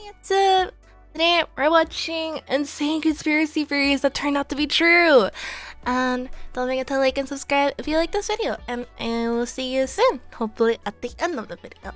What's up? Today we're watching insane conspiracy theories that turned out to be true. And don't forget to like and subscribe if you like this video. And I will see you soon, hopefully at the end of the video.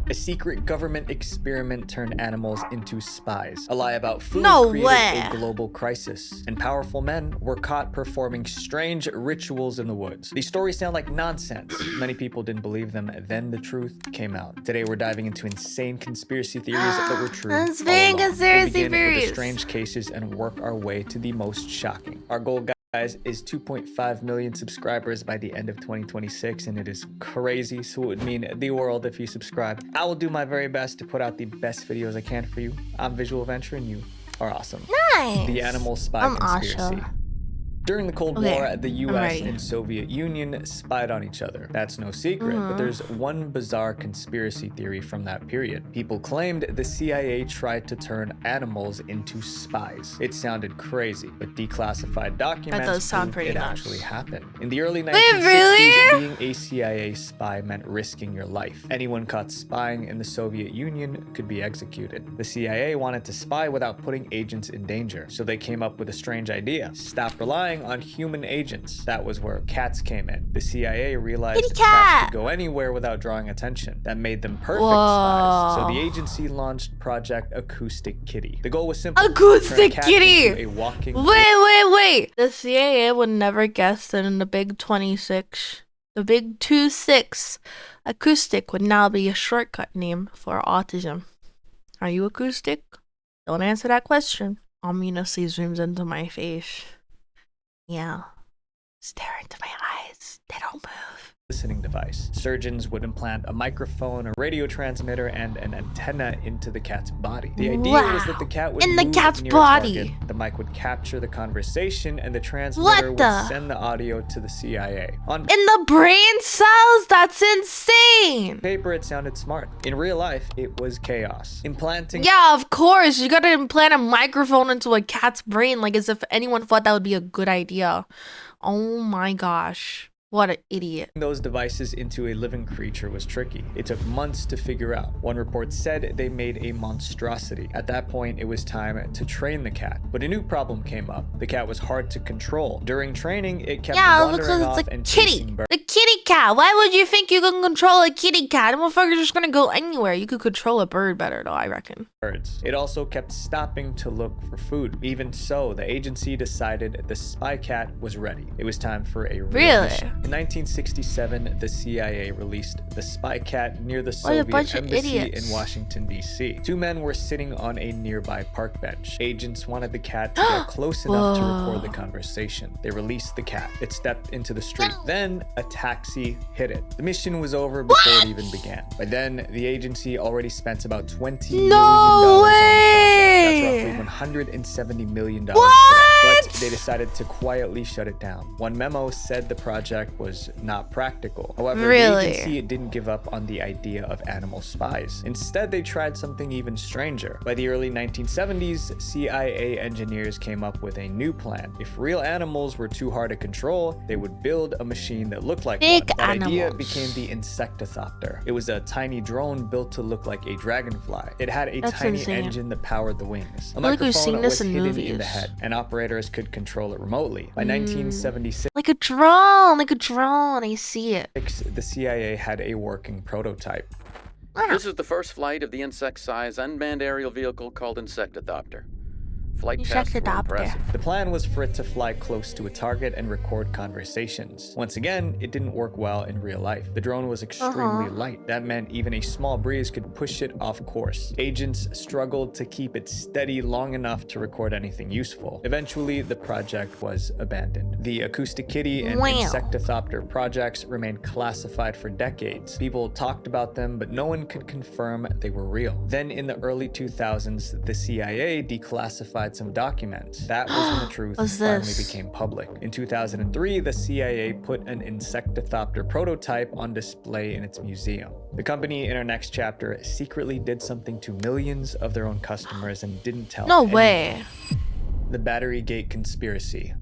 A secret government experiment turned animals into spies. A lie about food No created way. a global crisis. And powerful men were caught performing strange rituals in the woods. These stories sound like nonsense. Many people didn't believe them, then the truth came out. Today we're diving into insane conspiracy theories that were true all Insane along. conspiracy We'll begin with theories. the strange cases and work our way to the most shocking. Our goal, guys, is 2.5 million subscribers by the end of 2026, and it is crazy, so it would mean the world if you subscribe. I will do my very best to put out the best videos I can for you. I'm Spvwvky, and you are awesome. Nice. The animal spy I'm conspiracy. awesome. During the Cold Okay, War, the I'm US ready. and Soviet Union spied on each other. That's no secret, but there's one bizarre conspiracy theory from that period. People claimed the CIA tried to turn animals into spies. It sounded crazy, but declassified documents does sound proved pretty it nuts. actually happened. In the early 1960s, really? being a CIA spy meant risking your life. Anyone caught spying in the Soviet Union could be executed. The CIA wanted to spy without putting agents in danger, so they came up with a strange idea. Stop relying on human agents. That was where cats came in. The CIA realized Kitty cats cat. could go anywhere without drawing attention. That made them perfect Whoa. spies. So the agency launched Project Acoustic Kitty. The goal was simple. Acoustic turn cats Kitty. into a walking Wait. The CIA would never guess that in the big 26, the big 26, acoustic would now be a shortcut name for autism. Are you acoustic? Don't answer that question. Ominously zooms into my face. Yeah. Stare into my eyes. They don't move. listening device. Surgeons would implant a microphone, a radio transmitter, and an antenna into the cat's body. The idea was that the cat would In the move cat's near body. a target, the mic would capture the conversation, and the transmitter would the? send the audio to the CIA. On In the brain cells? That's insane. paper, it sounded smart. In real life, it was chaos. Implanting Yeah, of course. You gotta implant a microphone into a cat's brain, like as if anyone thought that would be a good idea. Oh my gosh. What an idiot. those devices into a living creature was tricky. It took months to figure out. One report said they made a monstrosity. At that point, it was time to train the cat. But a new problem came up. The cat was hard to control. During training, it kept Yeah, wandering because off it's a and kitty. chasing birds. The kitty cat. Why would you think you can control a kitty cat? The motherfucker's just gonna go anywhere. You could control a bird better, though, I reckon. It also kept stopping to look for food. Even so, the agency decided the spy cat was ready. It was time for a real Really? mission. In 1967, the CIA released the spy cat near the What a Soviet bunch of embassy idiots. in Washington, D.C. Two men were sitting on a nearby park bench. Agents wanted the cat to get close enough to record the conversation. They released the cat. It stepped into the street. Then a taxi hit it. The mission was over before it even began. By then, the agency already spent about $20 million on the project. That's roughly $170 million today. But they decided to quietly shut it down. One memo said the project was not practical. However, Really? the agency didn't give up on the idea of animal spies. Instead, they tried something even stranger. By the early 1970s, CIA engineers came up with a new plan. If real animals were too hard to control, they would build a machine that looked like Big one. That idea animals. became the insectothopter. It was a tiny drone built to look like a dragonfly. It had a That's tiny insane. engine that powered the wings. A I feel like we've microphone seen this was in hidden in the movies. head, and operators could control it remotely. By 1976, Like a drone. I see it. the CIA had a working prototype. This is the first flight of the insect-sized unmanned aerial vehicle called Insectothopter. Flight tests were Insectothopter. impressive. The plan was for it to fly close to a target and record conversations. Once again, it didn't work well in real life. The drone was extremely light. That meant even a small breeze could push it off course. Agents struggled to keep it steady long enough to record anything useful. Eventually, the project was abandoned. The Acoustic Kitty and Wow. Insectothopter projects remained classified for decades. People talked about them, but no one could confirm they were real. Then in the early 2000s, the CIA declassified some documents. That was when the truth What's finally this? became public. In 2003, the CIA put an Insectothopter prototype on display in its museum. The company in our next chapter secretly did something to millions of their own customers and didn't tell No anyone. way. The Battery Gate Conspiracy.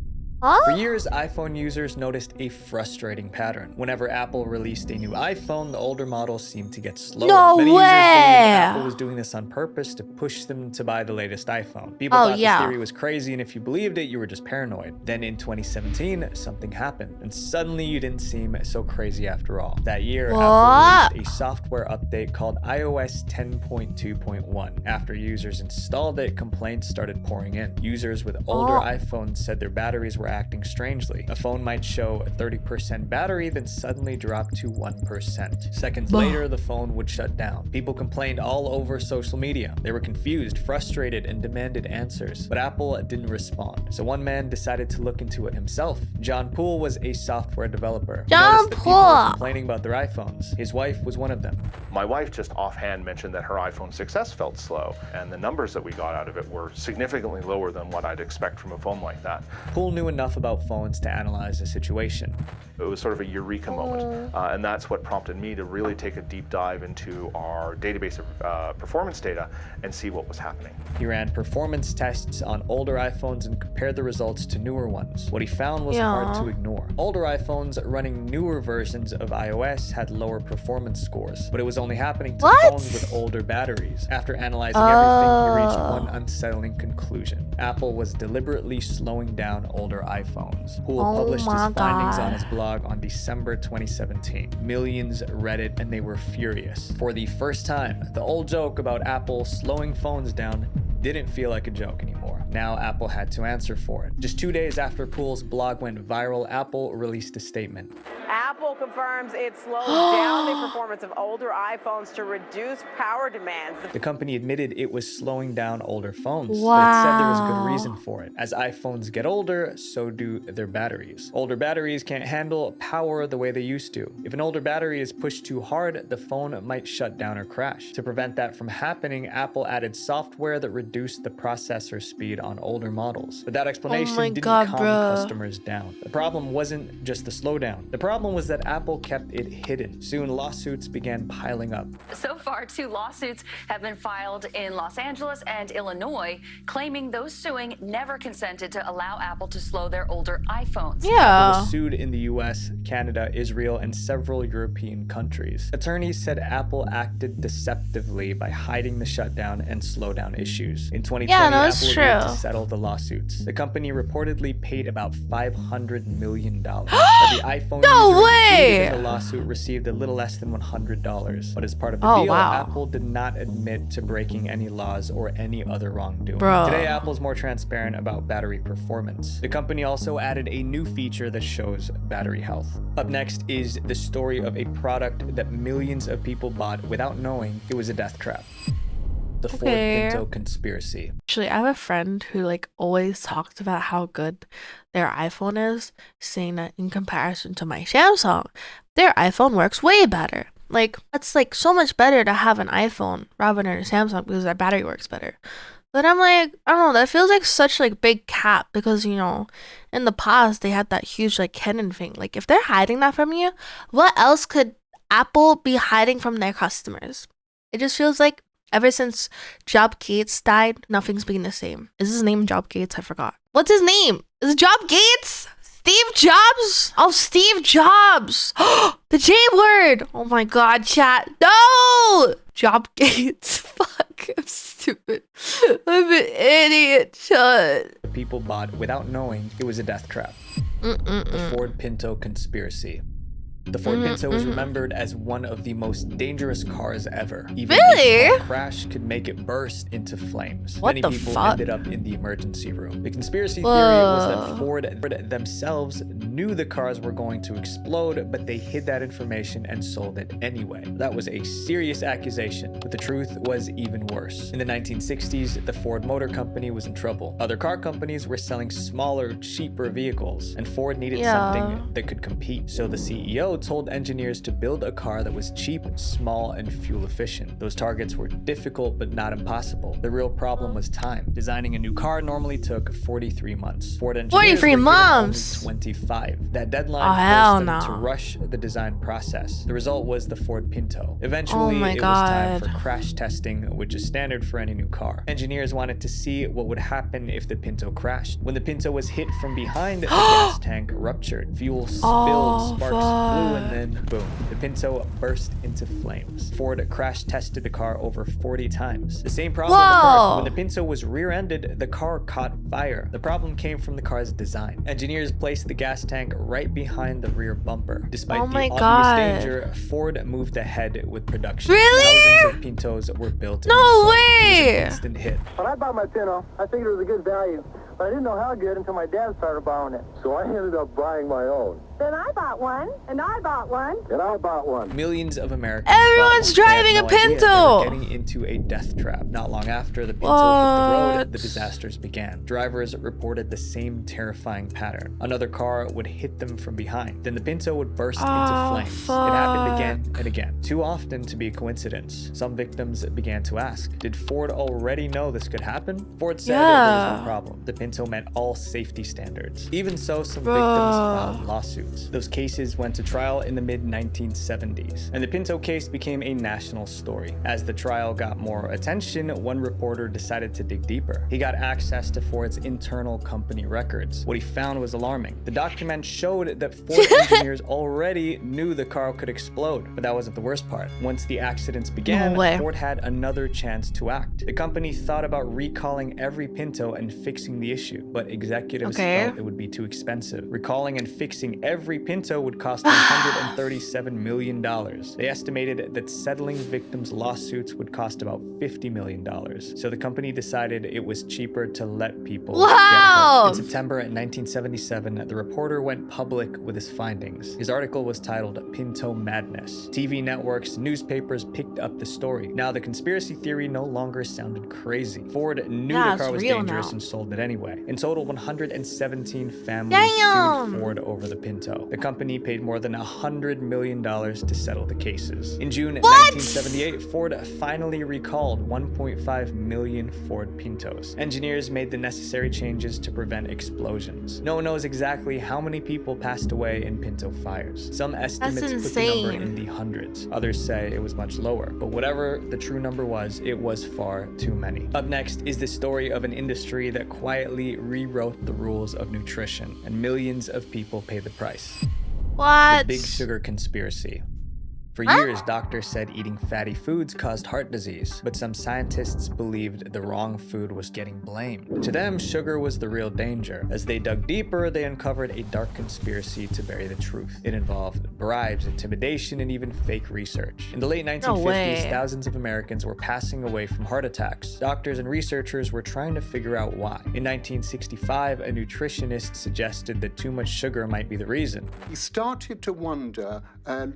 Huh? For years, iPhone users noticed a frustrating pattern. Whenever Apple released a new iPhone, the older models seemed to get slower. No Many users believed way. Apple was doing this on purpose to push them to buy the latest iPhone. People Oh, thought this yeah. theory was crazy, and if you believed it, you were just paranoid. Then in 2017, something happened, and suddenly you didn't seem so crazy after all. That year, What? Apple released a software update called iOS 10.2.1. After users installed it, complaints started pouring in. Users with older iPhones said their batteries were acting strangely. A phone might show a 30% battery, then suddenly drop to 1%. Seconds later, the phone would shut down. People complained all over social media. They were confused, frustrated, and demanded answers. But Apple didn't respond. So one man decided to look into it himself. John Poole was a software developer. He John noticed that people were Poole. complaining about their iPhones. His wife was one of them. My wife just offhand mentioned that her iPhone 6S felt slow, and the numbers that we got out of it were significantly lower than what I'd expect from a phone like that. Poole knew enough about phones to analyze the situation. It was sort of a eureka moment, and that's what prompted me to really take a deep dive into our database of performance data and see what was happening. He ran performance tests on older iPhones and compared the results to newer ones. What he found was hard to ignore. Older iPhones running newer versions of iOS had lower performance scores, but it was only happening to phones with older batteries. After analyzing everything, he reached one unsettling conclusion. Apple was deliberately slowing down older iPhones. Poole published his findings on his blog on December 2017. Millions read it and they were furious. For the first time, the old joke about Apple slowing phones down didn't feel like a joke anymore. Now Apple had to answer for it. Just 2 days after Poole's blog went viral, Apple released a statement. Apple confirms it slows down the performance of older iPhones to reduce power demands. The company admitted it was slowing down older phones, but it said there was good reason for it. As iPhones get older, so do their batteries. Older batteries can't handle power the way they used to. If an older battery is pushed too hard, the phone might shut down or crash. To prevent that from happening, Apple added software that reduced the processor speed on older models. But that explanation didn't calm customers down. The problem wasn't just the slowdown. The problem was that Apple kept it hidden. Soon, lawsuits began piling up. So far, 2 lawsuits have been filed in Los Angeles and Illinois, claiming those suing never consented to allow Apple to slow their older iPhones. Apple was sued in the US, Canada, Israel, and several European countries. Attorneys said Apple acted deceptively by hiding the shutdown and slowdown issues. In 2020, Apple agreed to settle the lawsuits. The company reportedly paid about $500 million. But the iPhone in the lawsuit received a little less than $100. But as part of the deal, Apple did not admit to breaking any laws or any other wrongdoing. Today, Apple's more transparent about battery performance. The company also added a new feature that shows battery health. Up next is the story of a product that millions of people bought without knowing it was a death trap. The Ford Pinto conspiracy. Actually, I have a friend who like always talks about how good their iPhone is, saying that in comparison to my Samsung, their iPhone works way better. Like, it's like so much better to have an iPhone rather than a Samsung because their battery works better. But I'm like, I don't know, that feels like such like big cap because, you know, in the past they had that huge like Canon thing. Like, if they're hiding that from you, what else could Apple be hiding from their customers? It just feels like ever since Job Gates died, nothing's been the same. Is his name Job Gates? I forgot. What's his name? Is it Job Gates? Steve Jobs? Oh, Steve Jobs. The J word. Oh my God, chat. No! Job Gates. Fuck, I'm stupid. I'm an idiot, chat. People bought without knowing it was a death trap. The Ford Pinto conspiracy. The Ford Pinto is remembered as one of the most dangerous cars ever. Even a small crash could make it burst into flames. Many people ended up in the emergency room. The conspiracy theory was that Ford themselves knew the cars were going to explode, but they hid that information and sold it anyway. That was a serious accusation, but the truth was even worse. In the 1960s, the Ford Motor Company was in trouble. Other car companies were selling smaller, cheaper vehicles, and Ford needed something that could compete. So the CEO told engineers to build a car that was cheap, small, and fuel efficient. Those targets were difficult but not impossible. The real problem was time. Designing a new car normally took 43 months. Ford engineers were given only 25. 2025. That deadline Oh, hell forced them to no. rush the design process. The result was the Ford Pinto. Eventually, Oh my it was time God. for crash testing, which is standard for any new car. Engineers wanted to see what would happen if the Pinto crashed. When the Pinto was hit from behind, the gas tank ruptured. Fuel spilled, Oh, sparks flew, and fuck. then boom. The Pinto burst into flames. Ford crash tested the car over 40 times. The same problem occurred. When the Pinto was rear-ended, the car caught fire. The problem came from the car's design. Engineers placed the gas tank right behind the rear bumper. Despite Oh the my obvious God. danger, Ford moved ahead with production. Really? Thousands of Pintos were built No and sold. It was way! an instant hit. When I bought my Pinto, I figured it was a good value, but I didn't know how good until my dad started borrowing it. So I ended up buying my own. Then I bought one, and I bought one. And I bought one. Millions of Americans. Everyone's bought one. They driving had a no idea Pinto. They were getting into a death trap. Not long after the Pinto hit the road, What? the disasters began. Drivers reported the same terrifying pattern. Another car would hit them from behind. Then the Pinto would burst into Oh, flames. It happened fuck. again and again. Too often to be a coincidence. Some victims began to ask, did Ford already know this could happen? Ford said there was Yeah. no problem. The Pinto met all safety standards. Even so, some Bro. victims filed lawsuits. Those cases went to trial in the mid-1970s, and the Pinto case became a national story. As the trial got more attention, one reporter decided to dig deeper. He got access to Ford's internal company records. What he found was alarming. The document showed that Ford engineers already knew the car could explode, but that wasn't the worst part. Once the accidents began, No way. Ford had another chance to act. The company thought about recalling every Pinto and fixing the issue, but executives Okay. felt it would be too expensive. Recalling and fixing every Pinto would cost $137 million. They estimated that settling victims' lawsuits would cost about $50 million. So the company decided it was cheaper to let people get Wow. hurt. In September 1977, the reporter went public with his findings. His article was titled Pinto Madness. TV networks, newspapers picked up the story. Now the conspiracy theory no longer sounded crazy. Ford knew Yeah, the car it's was real dangerous now. and sold it anyway. In total, 117 families Damn. sued Ford over the Pinto. The company paid more than $100 million to settle the cases. In June 1978, Ford finally recalled 1.5 million Ford Pintos. Engineers made the necessary changes to prevent explosions. No one knows exactly how many people passed away in Pinto fires. Some estimates put the number insane. in the hundreds. Others say it was much lower. But whatever the true number was, it was far too many. Up next is the story of an industry that quietly rewrote the rules of nutrition, and millions of people paid the price. The What? Big Sugar Conspiracy. For years, doctors said eating fatty foods caused heart disease, but some scientists believed the wrong food was getting blamed. To them, sugar was the real danger. As they dug deeper, they uncovered a dark conspiracy to bury the truth. It involved bribes, intimidation, and even fake research. In the late 1950s, way. thousands of Americans were passing away from heart attacks. Doctors and researchers were trying to figure out why. In 1965, a nutritionist suggested that too much sugar might be the reason. We started to wonder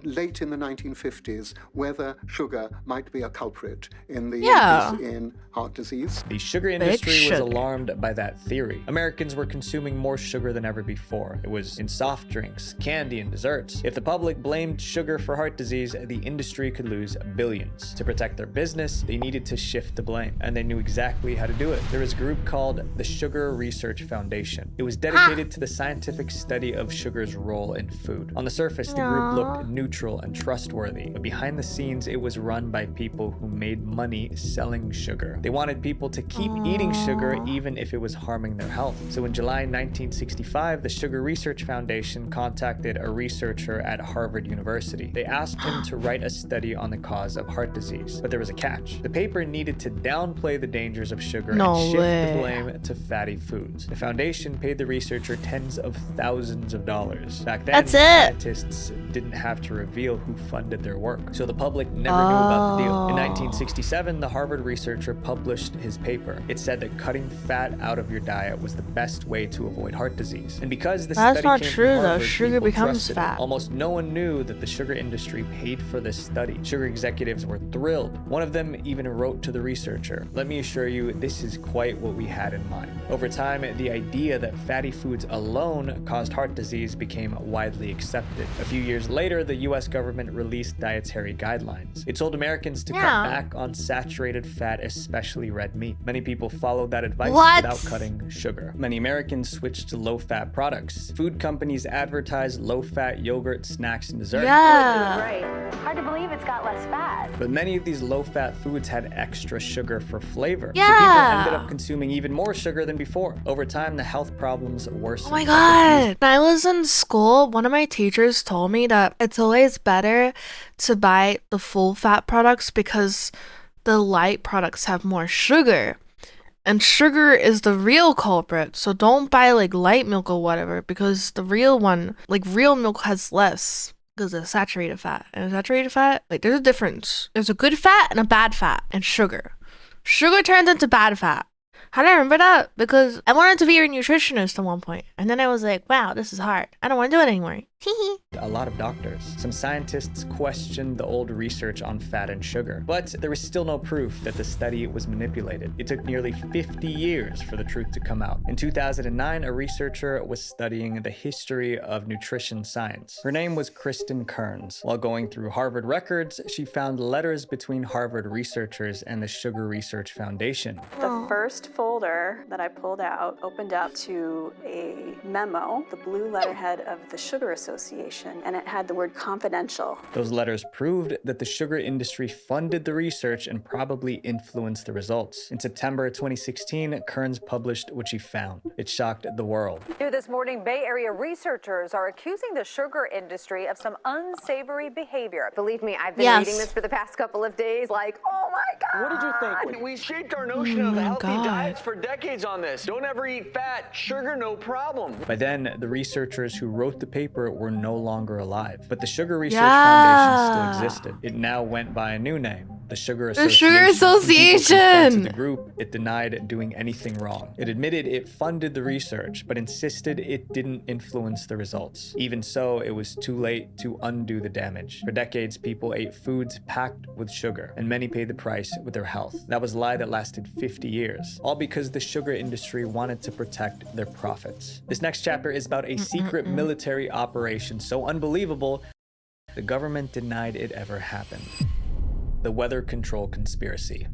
late in the 1950s whether sugar might be a culprit in the Yeah. increase in heart disease. The sugar industry was sugar. alarmed by that theory. Americans were consuming more sugar than ever before. It was in soft drinks, candy, and desserts. If the public blamed sugar for heart disease, the industry could lose billions. To protect their business, they needed to shift the blame, and they knew exactly how to do it. There was a group called the Sugar Research Foundation. It was dedicated to the scientific study of sugar's role in food. On the surface, the group looked neutral and trustworthy, but behind the scenes, it was run by people who made money selling sugar. They wanted people to keep eating sugar even if it was harming their health. So in July 1965, the Sugar Research Foundation contacted a researcher at Harvard University. They asked him to write a study on the cause of heart disease, but there was a catch. The paper needed to downplay the dangers of sugar No and shift way. the blame to fatty foods. The foundation paid the researcher tens of thousands of dollars. Back then, That's it. scientists didn't have to reveal who funded their work, so the public never knew about the deal. In 1967, the Harvard researcher published his paper. It said that cutting fat out of your diet was the best way to avoid heart disease. And because the That's study not came true, from though. Harvard, Sugar people becomes trusted it. fat. Almost no one knew that the sugar industry paid for this study. Sugar executives were thrilled. One of them even wrote to the researcher, "Let me assure you, this is quite what we had in mind." Over time, the idea that fatty foods alone caused heart disease became widely accepted. A few years later, the US government released released dietary guidelines. It told Americans to cut back on saturated fat, especially red meat. Many people followed that advice without cutting sugar. Many Americans switched to low-fat products. Food companies advertised low-fat yogurt, snacks, and desserts. Right. Hard to believe it's got less fat. But many of these low-fat foods had extra sugar for flavor. So people ended up consuming even more sugar than before. Over time, the health problems worsened. Oh my god. When I was in school, one of my teachers told me that it's always better to buy the full-fat products because the light products have more sugar. And sugar is the real culprit. So don't buy like light milk or whatever because the real one, like real milk has less because of saturated fat. And saturated fat, like there's a difference. There's a good fat and a bad fat and sugar. Sugar turns into bad fat. How do I remember that? Because I wanted to be a nutritionist at one point. And then I was like, wow, this is hard. I don't want to do it anymore. A lot of doctors. Some scientists questioned the old research on fat and sugar, but there was still no proof that the study was manipulated. It took nearly 50 years for the truth to come out. In 2009, a researcher was studying the history of nutrition science. Her name was Kristen Kearns. While going through Harvard records, she found letters between Harvard researchers and the Sugar Research Foundation. The first folder that I pulled out opened up to a memo, the blue letterhead of the Sugar Association, and it had the word confidential. Those letters proved that the sugar industry funded the research and probably influenced the results. In September 2016, Kearns published what she found. It shocked the world. Here this morning, Bay Area researchers are accusing the sugar industry of some unsavory behavior. Believe me, I've been reading this for the past couple of days, like, oh my God. What did you think? We shaped our notion of healthy diets for decades on this. Don't ever eat fat, sugar, no problem. By then, the researchers who wrote the paper were no longer alive, but the Sugar Research Foundation still existed. It now went by a new name, the Sugar Association. The Sugar Association! The group, it denied doing anything wrong. It admitted it funded the research, but insisted it didn't influence the results. Even so, it was too late to undo the damage. For decades, people ate foods packed with sugar, and many paid the price with their health. That was a lie that lasted 50 years, all because the sugar industry wanted to protect their profits. This next chapter is about a secret military operation so unbelievable, the government denied it ever happened. The weather control conspiracy.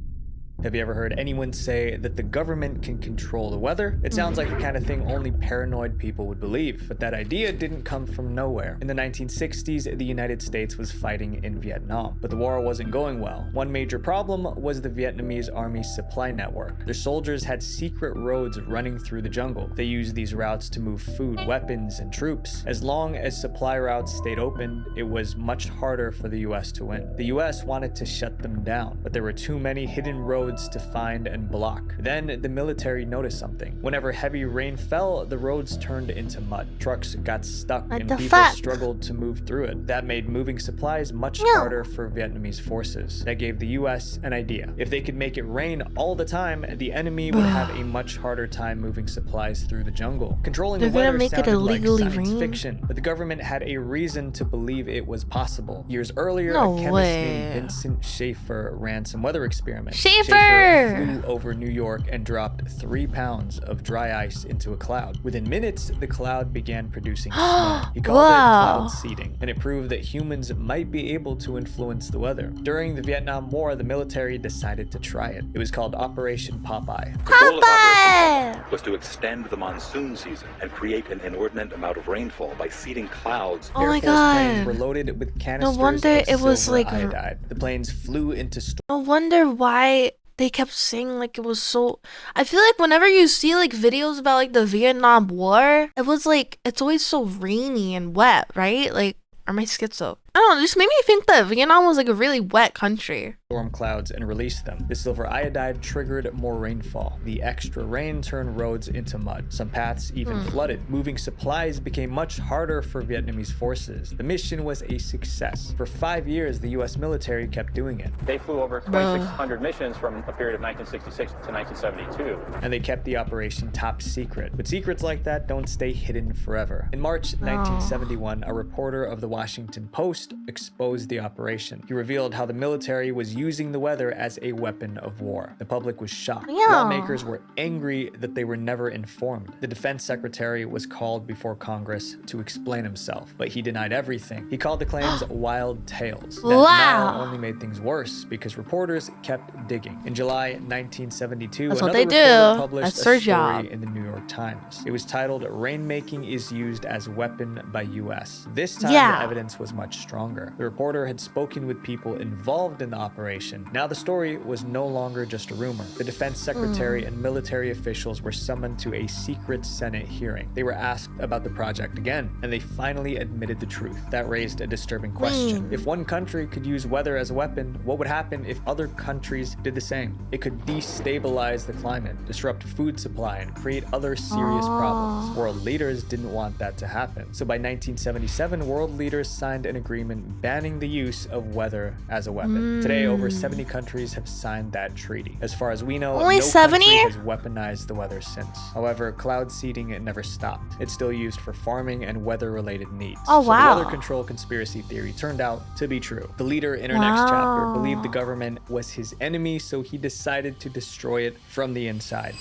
Have you ever heard anyone say that the government can control the weather? It sounds like the kind of thing only paranoid people would believe, but that idea didn't come from nowhere. In the 1960s, the United States was fighting in Vietnam, but the war wasn't going well. One major problem was the Vietnamese army's supply network. Their soldiers had secret roads running through the jungle. They used these routes to move food, weapons, and troops. As long as supply routes stayed open, it was much harder for the US to win. The US wanted to shut them down, but there were too many hidden roads to find and block. Then the military noticed something. Whenever heavy rain fell, the roads turned into mud. Trucks got stuck and people struggled to move through it. That made moving supplies much harder for Vietnamese forces. That gave the US an idea. If they could make it rain all the time, the enemy would have a much harder time moving supplies through the jungle. Controlling the weather sounded like science fiction, but the government had a reason to believe it was possible. Years earlier, a chemist named Vincent Schaefer ran some weather experiments. Schaefer flew over New York and dropped 3 pounds of dry ice into a cloud. Within minutes, the cloud began producing snow. He called it cloud seeding, and it proved that humans might be able to influence the weather. During the Vietnam War, the military decided to try it. It was called Operation Popeye. The goal of Operation Popeye was to extend the monsoon season and create an inordinate amount of rainfall by seeding clouds. Oh my Air Force planes were loaded with canisters of silver iodide. The planes flew into storms. No wonder why they kept saying like it was so. I feel like whenever you see like videos about like the Vietnam War, it was like it's always so rainy and wet, right? Like, am I schizo? I don't know, just made me think that Vietnam was like a really wet country. Storm clouds and released them. The silver iodide triggered more rainfall. The extra rain turned roads into mud. Some paths even flooded. Moving supplies became much harder for Vietnamese forces. The mission was a success. For 5 years, the US military kept doing it. They flew over 2,600 missions from a period of 1966 to 1972. And they kept the operation top secret. But secrets like that don't stay hidden forever. In March 1971, a reporter of the Washington Post Post exposed the operation. He revealed how the military was using the weather as a weapon of war. The public was shocked. Lawmakers were angry that they were never informed. The defense secretary was called before Congress to explain himself, but he denied everything. He called the claims wild tales. That now only made things worse because reporters kept digging. In July 1972, another reporter published a story in the New York Times. It was titled "Rainmaking is Used as Weapon by U.S." This time, the evidence was much stronger. The reporter had spoken with people involved in the operation. Now the story was no longer just a rumor. The defense secretary and military officials were summoned to a secret Senate hearing. They were asked about the project again, and they finally admitted the truth. That raised a disturbing question. If one country could use weather as a weapon, what would happen if other countries did the same? It could destabilize the climate, disrupt food supply, and create other serious problems. World leaders didn't want that to happen. So by 1977, world leaders signed an agreement banning the use of weather as a weapon. Today, over 70 countries have signed that treaty. As far as we know, no country has weaponized the weather since. However, cloud seeding never stopped. It's still used for farming and weather-related needs. So the weather control conspiracy theory turned out to be true. The leader in our next chapter believed the government was his enemy, so he decided to destroy it from the inside.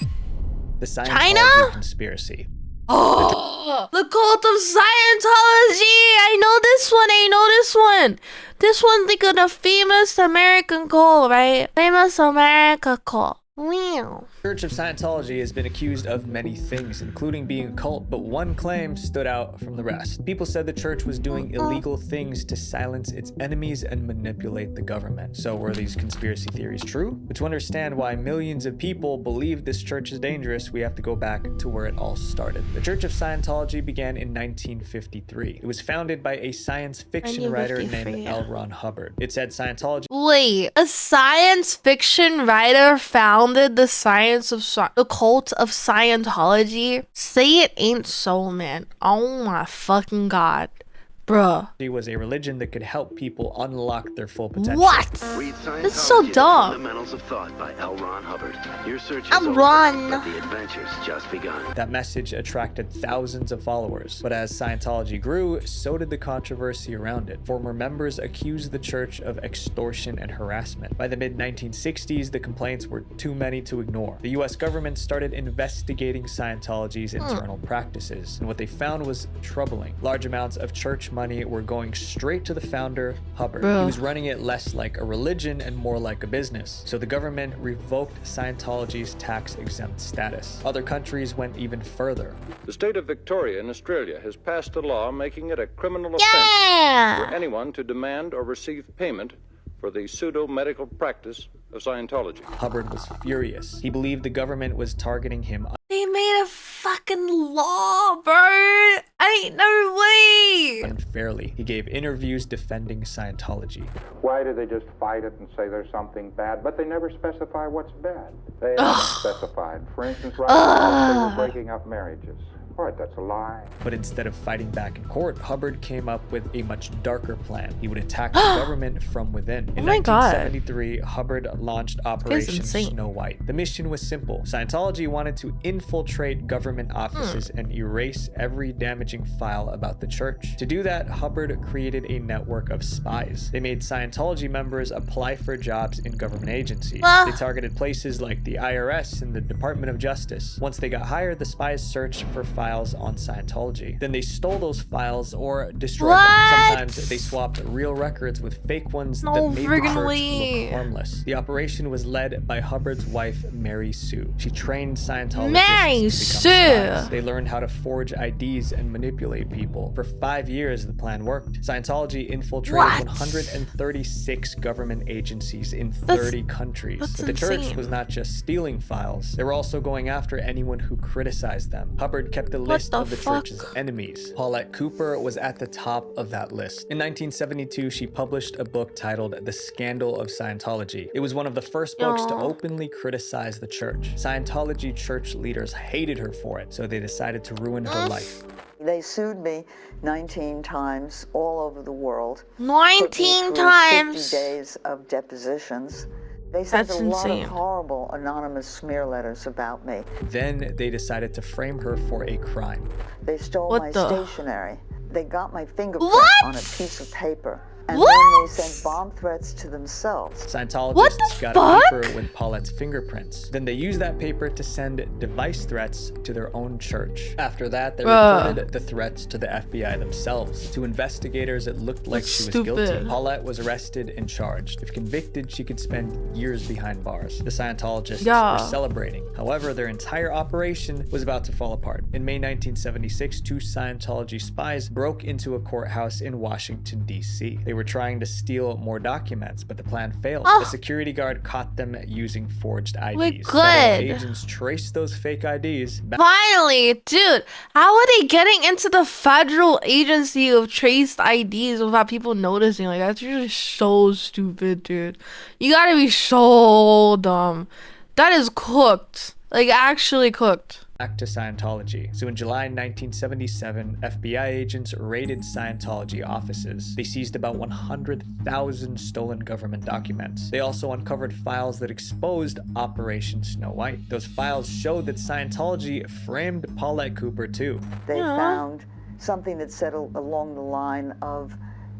The Scientology conspiracy. Oh, the cult of Scientology. I know this one. This one's like the famous American cult, right? Famous America cult. Wow. Church of Scientology has been accused of many things, including being a cult, but one claim stood out from the rest. People said the church was doing illegal things to silence its enemies and manipulate the government. So were these conspiracy theories true? But to understand why millions of people believe this church is dangerous, we have to go back to where it all started. The Church of Scientology began in 1953. It was founded by a science fiction writer named L. Ron Hubbard. It said Scientology— Wait, a science fiction writer founded the cult of Scientology? Say it ain't so, man. Oh my fucking god. Bruh. It was a religion that could help people unlock their full potential. What? That's so dumb. Fundamentals of Thought by L. Ron Hubbard. Your search is I'm over, Ron. but the adventure's just begun. That message attracted thousands of followers, but as Scientology grew, so did the controversy around it. Former members accused the church of extortion and harassment. By the mid-1960s, the complaints were too many to ignore. The US government started investigating Scientology's internal practices, and what they found was troubling. Large amounts of church money were going straight to the founder, Hubbard. He was running it less like a religion and more like a business. So the government revoked Scientology's tax-exempt status. Other countries went even further. The state of Victoria in Australia has passed a law making it a criminal offense for anyone to demand or receive payment for the pseudo-medical practice of Scientology. Hubbard was furious. He believed the government was targeting him. They made a fucking law, bro. Ain't no way. Unfairly. He gave interviews defending Scientology. Why do they just fight it and say there's something bad, but they never specify what's bad? They haven't specified. For instance, right now, they were breaking up marriages. What? That's a lie. But instead of fighting back in court, Hubbard came up with a much darker plan. He would attack the government from within. In 1973, Hubbard launched Operation Snow White. The mission was simple. Scientology wanted to infiltrate government offices and erase every damaging file about the church. To do that, Hubbard created a network of spies. They made Scientology members apply for jobs in government agencies. They targeted places like the IRS and the Department of Justice. Once they got hired, the spies searched for files on Scientology. Then they stole those files or destroyed them. Sometimes they swapped real records with fake ones that made the church look harmless. The operation was led by Hubbard's wife, Mary Sue. She trained Scientologists to become spies. They learned how to forge IDs and manipulate people. For 5 years, the plan worked. Scientology infiltrated 136 government agencies in 30 countries. But the church was not just stealing files. They were also going after anyone who criticized them. Hubbard kept the list of the church's enemies. Paulette Cooper was at the top of that list. In 1972, she published a book titled The Scandal of Scientology. It was one of the first books to openly criticize the church. Scientology church leaders hated her for it, so they decided to ruin her life. They sued me 19 times all over the world. 19 times! 50 days of depositions. They sent a lot of horrible anonymous smear letters about me. Then they decided to frame her for a crime. They stole my stationery. They got my fingerprint on a piece of paper. And then they sent bomb threats to themselves. Scientologists got a paper with Paulette's fingerprints. Then they used that paper to send device threats to their own church. After that, they reported the threats to the FBI themselves. To investigators, it looked like she was guilty. Paulette was arrested and charged. If convicted, she could spend years behind bars. The Scientologists were celebrating. However, their entire operation was about to fall apart. In May 1976, 2 Scientology spies broke into a courthouse in Washington, D.C. They were trying to steal more documents, but the plan failed. A security guard caught them using forged IDs. Federal agents traced those fake IDs. Finally, dude, how are they getting into the federal agency of traced IDs without people noticing? Like, that's just so stupid, dude. You gotta be so dumb. That is cooked. Like, actually cooked. Back to Scientology. So in July 1977, FBI agents raided Scientology offices. They seized about 100,000 stolen government documents. They also uncovered files that exposed Operation Snow White. Those files showed that Scientology framed Paulette Cooper too. They found something that said along the line of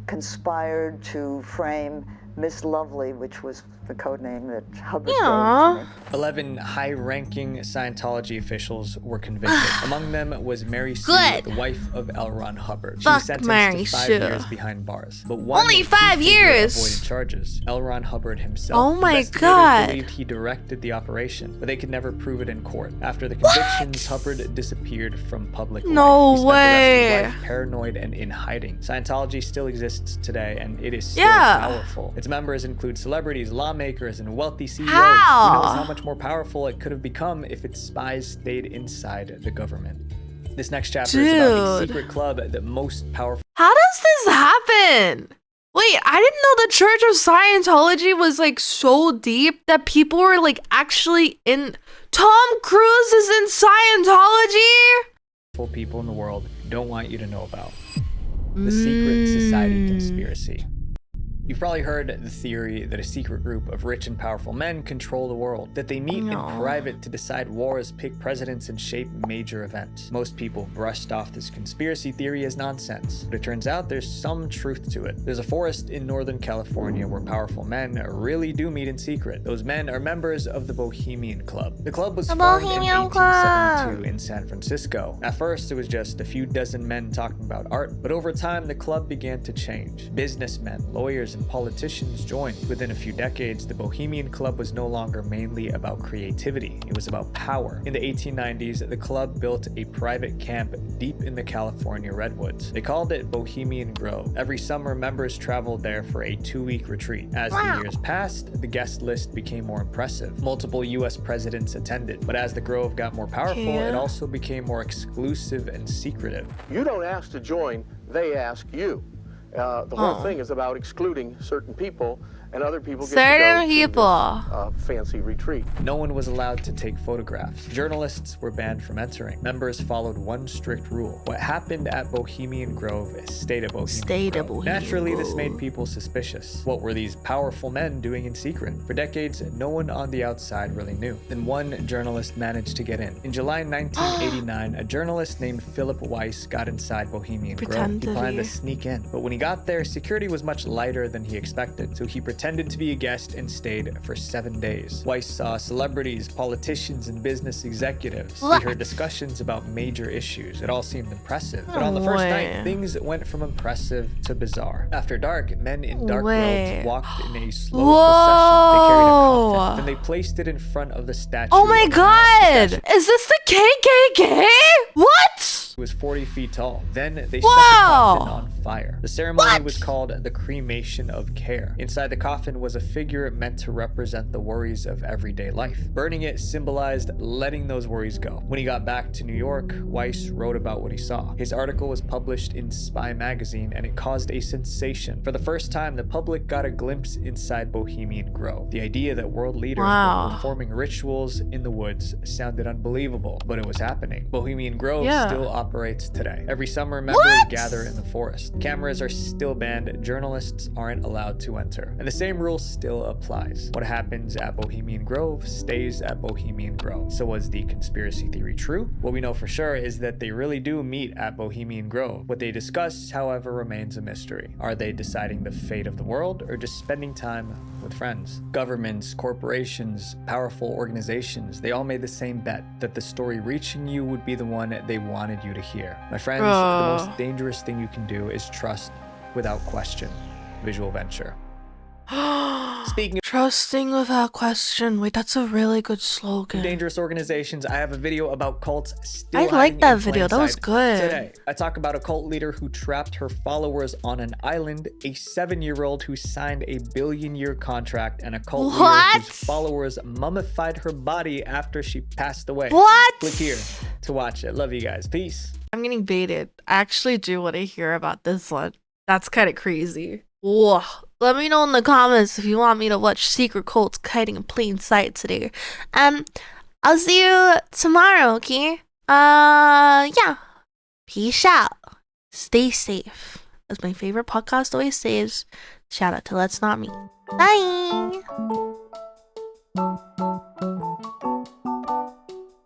conspired to frame Miss Lovely, which was the code name that Hubbard gave to me. 11 high-ranking Scientology officials were convicted. Among them was Mary Sue, the wife of L. Ron Hubbard. She was sentenced to 5 years behind bars. But only 5 years avoided charges. L. Ron Hubbard himself. Oh my God! Believed he directed the operation, but they could never prove it in court. After the convictions, Hubbard disappeared from public life. He spent the rest of his life paranoid and in hiding. Scientology still exists today, and it is still powerful. Its members include celebrities, lawmakers, and wealthy CEOs. Who knows how much more powerful it could have become if its spies stayed inside the government. This next chapter is about a secret club that most powerful. How does this happen? Wait, I didn't know the Church of Scientology was like so deep that people were like actually in. Tom Cruise is in Scientology? People in the world don't want you to know about. The secret society conspiracy. You've probably heard the theory that a secret group of rich and powerful men control the world, that they meet in private to decide wars, pick presidents, and shape major events. Most people brushed off this conspiracy theory as nonsense, but it turns out there's some truth to it. There's a forest in Northern California where powerful men really do meet in secret. Those men are members of the Bohemian Club. The club was formed in 1872 in San Francisco. At first, it was just a few dozen men talking about art, but over time, the club began to change. Businessmen, lawyers, and politicians joined. Within a few decades, the Bohemian Club was no longer mainly about creativity. It was about power. In the 1890s, the club built a private camp deep in the California redwoods. They called it Bohemian Grove. Every summer, members traveled there for a 2-week retreat. As the years passed, the guest list became more impressive. Multiple US presidents attended, but as the Grove got more powerful, it also became more exclusive and secretive. You don't ask to join, they ask you. The whole thing is about excluding certain people, and other people get to go to this, fancy retreat. No one was allowed to take photographs. Journalists were banned from entering. Members followed one strict rule. What happened at Bohemian Grove stayed at Bohemian Grove. Naturally, this made people suspicious. What were these powerful men doing in secret? For decades, no one on the outside really knew. Then one journalist managed to get in. In July 1989, a journalist named Philip Weiss got inside Bohemian Grove. He planned to sneak in, but when he got there, security was much lighter than he expected, so he pretended to be a guest and stayed for 7 days. Weiss saw celebrities, politicians, and business executives. He heard discussions about major issues. It all seemed impressive. But on the first night, things went from impressive to bizarre. After dark, men in dark robes walked in a slow procession. They carried a coffin. Then they placed it in front of the statue. Oh my God! Is this the KKK? What? It was 40 feet tall. Then they set the coffin on fire. The ceremony was called the cremation of care. Inside the coffin was a figure meant to represent the worries of everyday life. Burning it symbolized letting those worries go. When he got back to New York, Weiss wrote about what he saw. His article was published in Spy magazine, and it caused a sensation. For the first time, the public got a glimpse inside Bohemian Grove. The idea that world leaders were performing rituals in the woods sounded unbelievable, but it was happening. Bohemian Grove still operated operates today. Every summer, members gather in the forest. Cameras are still banned. Journalists aren't allowed to enter. And the same rule still applies. What happens at Bohemian Grove stays at Bohemian Grove. So was the conspiracy theory true? What we know for sure is that they really do meet at Bohemian Grove. What they discuss, however, remains a mystery. Are they deciding the fate of the world or just spending time with friends? Governments, corporations, powerful organizations, they all made the same bet that the story reaching you would be the one they wanted you to hear. My friends, the most dangerous thing you can do is trust without question. Visual Venture. Speaking of trusting without question. Wait, that's a really good slogan. dangerous organizations, I have a video about cults still I like hiding that in video. plain That was sight. good. Today, I talk about a cult leader who trapped her followers on an island, a 7-year-old who signed a billion-year contract, and a cult leader whose followers mummified her body after she passed away. What? Click here to watch it. Love you guys. Peace. I'm getting baited. I actually do want to hear about this one. That's kind of crazy. Whoa. Let me know in the comments if you want me to watch secret cults hiding in plain sight today. I'll see you tomorrow, okay? Yeah. Peace out. Stay safe. As my favorite podcast always says, shout out to Let's Not Me. Bye.